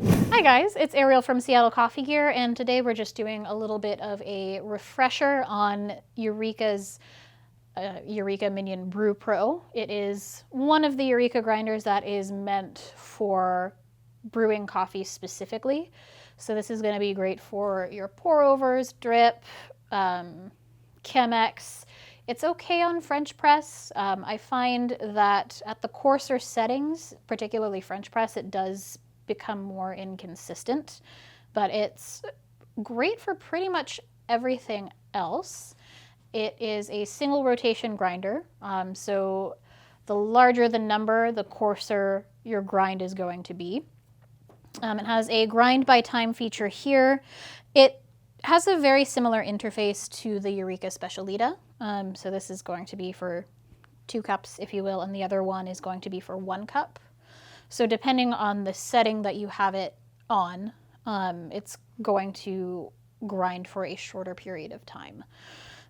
Hi guys, it's Ariel from Seattle Coffee Gear, and today we're just doing a little bit of a refresher on Eureka's Eureka Mignon Brew Pro. It is one of the Eureka grinders that is meant for brewing coffee specifically. So this is going to be great for your pour overs, drip, Chemex. It's okay on French press. I find that at the coarser settings, particularly French press, it does become more inconsistent, but it's great for pretty much everything else. It is a single rotation grinder, so the larger the number, the coarser your grind is going to be. It has a grind by time feature here. It has a very similar interface to the Eureka Specialita. So this is going to be for 2 cups, if you will, and the other one is going to be for 1 cup. So depending on the setting that you have it on, it's going to grind for a shorter period of time.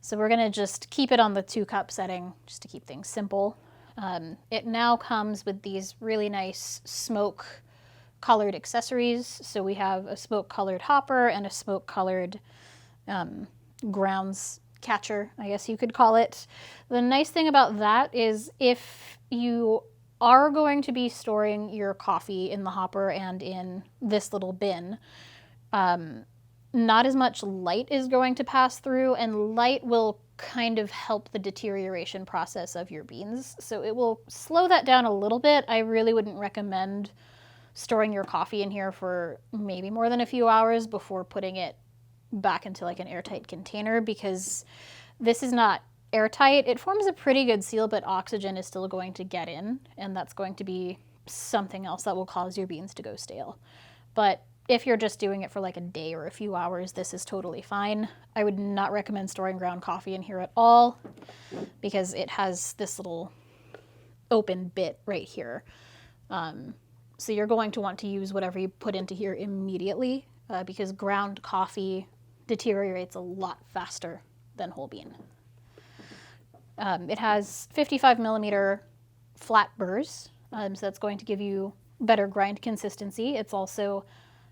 So we're going to just keep it on the 2 cup setting just to keep things simple. It now comes with these really nice smoke colored accessories. So we have a smoke colored hopper and a smoke colored grounds catcher, I guess you could call it. The nice thing about that is if you are going to be storing your coffee in the hopper and in this little bin, not as much light is going to pass through, and light will kind of help the deterioration process of your beans. So it will slow that down a little bit. I really wouldn't recommend storing your coffee in here for maybe more than a few hours before putting it back into like an airtight container, because this is not airtight. It forms a pretty good seal, but oxygen is still going to get in, and that's going to be something else that will cause your beans to go stale. But if you're just doing it for like a day or a few hours, this is totally fine. I would not recommend storing ground coffee in here at all, because it has this little open bit right here. So you're going to want to use whatever you put into here immediately, because ground coffee deteriorates a lot faster than whole bean. It has 55 millimeter flat burrs, so that's going to give you better grind consistency. It's also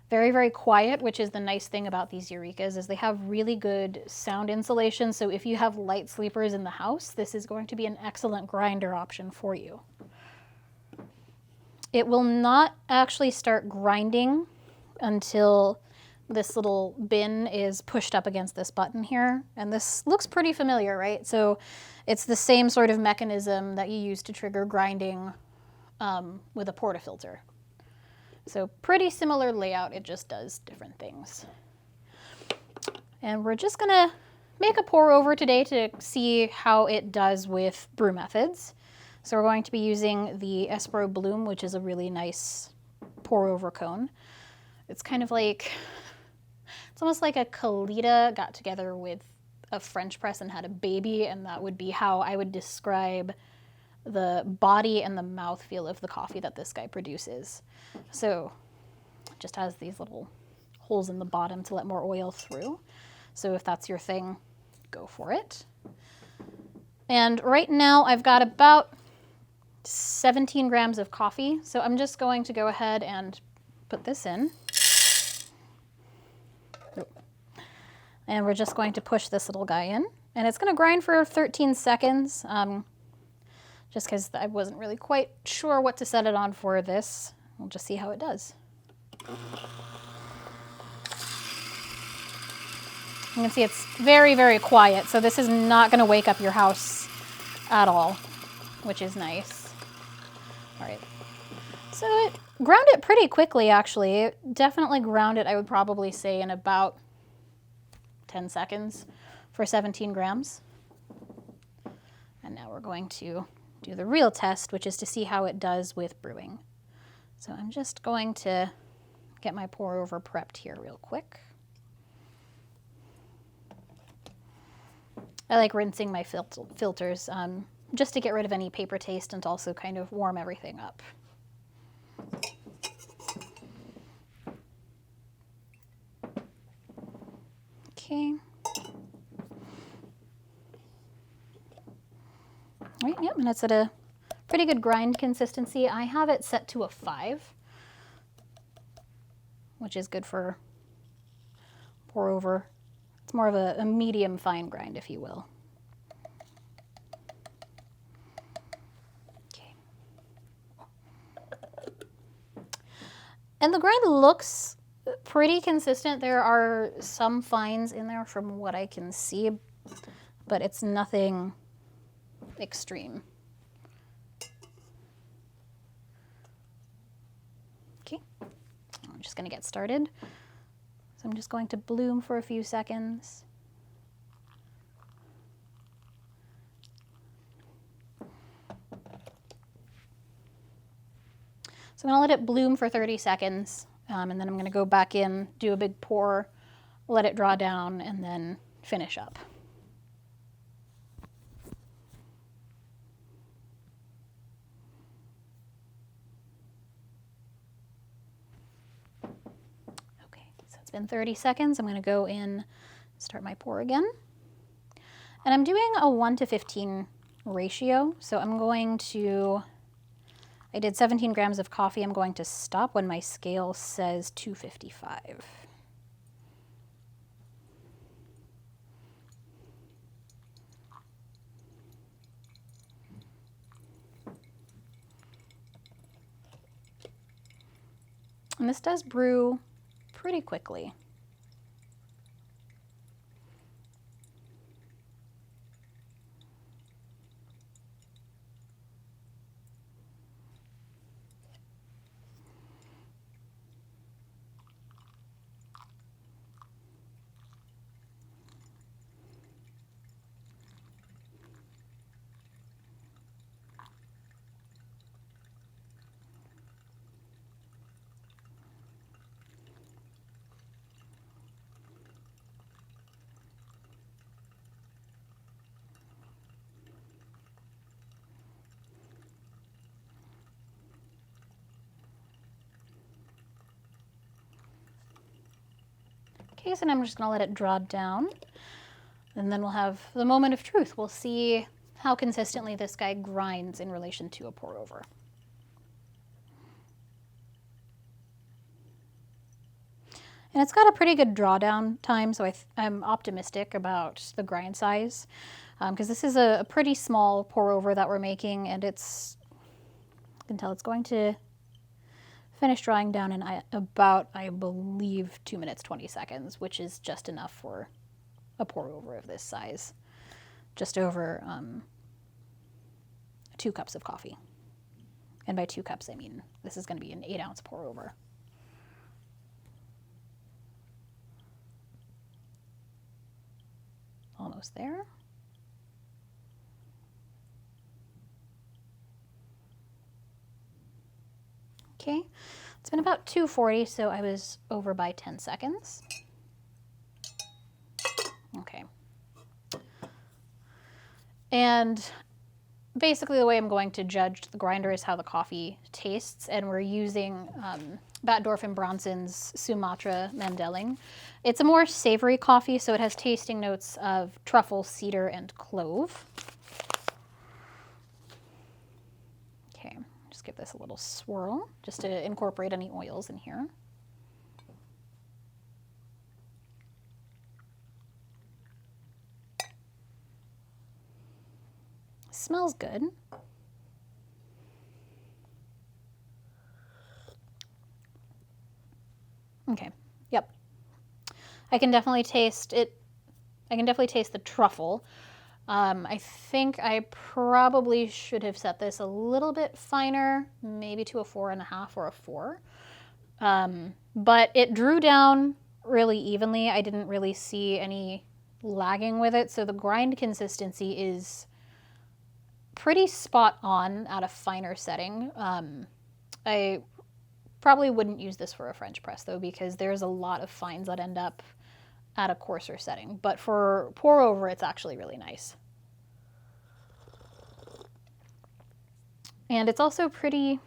very, very quiet, which is the nice thing about these Eurekas, is they have really good sound insulation. So if you have light sleepers in the house, this is going to be an excellent grinder option for you. It will not actually start grinding until this little bin is pushed up against this button here. And this looks pretty familiar, right? So it's the same sort of mechanism that you use to trigger grinding with a portafilter. So pretty similar layout, it just does different things. And we're just gonna make a pour over today to see how it does with brew methods. So we're going to be using the Espro Bloom, which is a really nice pour over cone. It's kind of like, it's almost like a Kalita got together with a French press and had a baby, and that would be how I would describe the body and the mouthfeel of the coffee that this guy produces. So it just has these little holes in the bottom to let more oil through. So if that's your thing, go for it. And right now I've got about 17 grams of coffee. So I'm just going to go ahead and put this in. And we're just going to push this little guy in. And it's going to grind for 13 seconds, just because I wasn't really quite sure what to set it on for this. We'll just see how it does. You can see it's very, very quiet, so this is not going to wake up your house at all, which is nice. All right. So it ground it pretty quickly, actually. It definitely ground it, I would probably say, in about 10 seconds for 17 grams. And now we're going to do the real test, which is to see how it does with brewing. So I'm just going to get my pour over prepped here real quick. I like rinsing my filters just to get rid of any paper taste and to also kind of warm everything up. Okay. All right, yep, and it's at a pretty good grind consistency. I have it set to a 5. which is good for pour over. It's more of a medium fine grind, if you will. Okay. And the grind looks pretty consistent. There are some fines in there from what I can see, but it's nothing extreme. Okay, I'm just going to get started. So I'm just going to bloom for a few seconds. So I'm going to let it bloom for 30 seconds, and then I'm going to go back in, do a big pour, let it draw down, and then finish up. It's been 30 seconds. I'm going to go in, start my pour again. And I'm doing a 1 to 15 ratio. So I'm going to, I did 17 grams of coffee. I'm going to stop when my scale says 255. And this does brew pretty quickly. Okay, so now I'm just going to let it draw down, and then we'll have the moment of truth. We'll see how consistently this guy grinds in relation to a pour over. And it's got a pretty good drawdown time, so I'm optimistic about the grind size, because this is a pretty small pour over that we're making, and you can tell it's going to finish drawing down in about, I believe, 2 minutes, 20 seconds, which is just enough for a pour over of this size. Just over 2 cups of coffee. And by 2 cups, I mean this is going to be an 8-ounce pour over. Almost there. Okay, it's been about 240, so I was over by 10 seconds. Okay. And basically the way I'm going to judge the grinder is how the coffee tastes, and we're using Batdorf and Bronson's Sumatra Mandeling. It's a more savory coffee, so it has tasting notes of truffle, cedar, and clove. Okay, just give this a little swirl just to incorporate any oils in here. Smells good. Okay, yep. I can definitely taste it. I can definitely taste the truffle. I think I probably should have set this a little bit finer, maybe to a 4.5 or a 4. But it drew down really evenly. I didn't really see any lagging with it, so the grind consistency is pretty spot on at a finer setting. I probably wouldn't use this for a French press though, because there's a lot of fines that end up at a coarser setting. But for pour over, it's actually really nice. And it's also pretty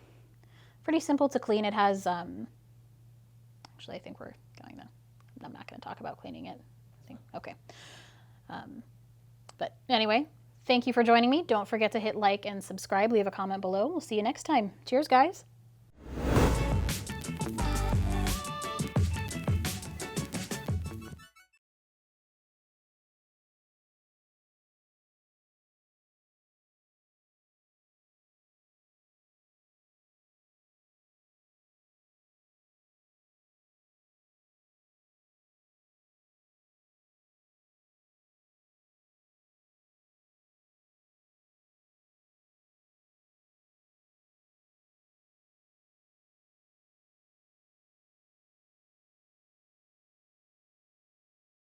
simple to clean. It has, actually I think we're going to, I'm not going to talk about cleaning it. Okay. But anyway, thank you for joining me. Don't forget to hit like and subscribe. Leave a comment below. We'll see you next time. Cheers, guys.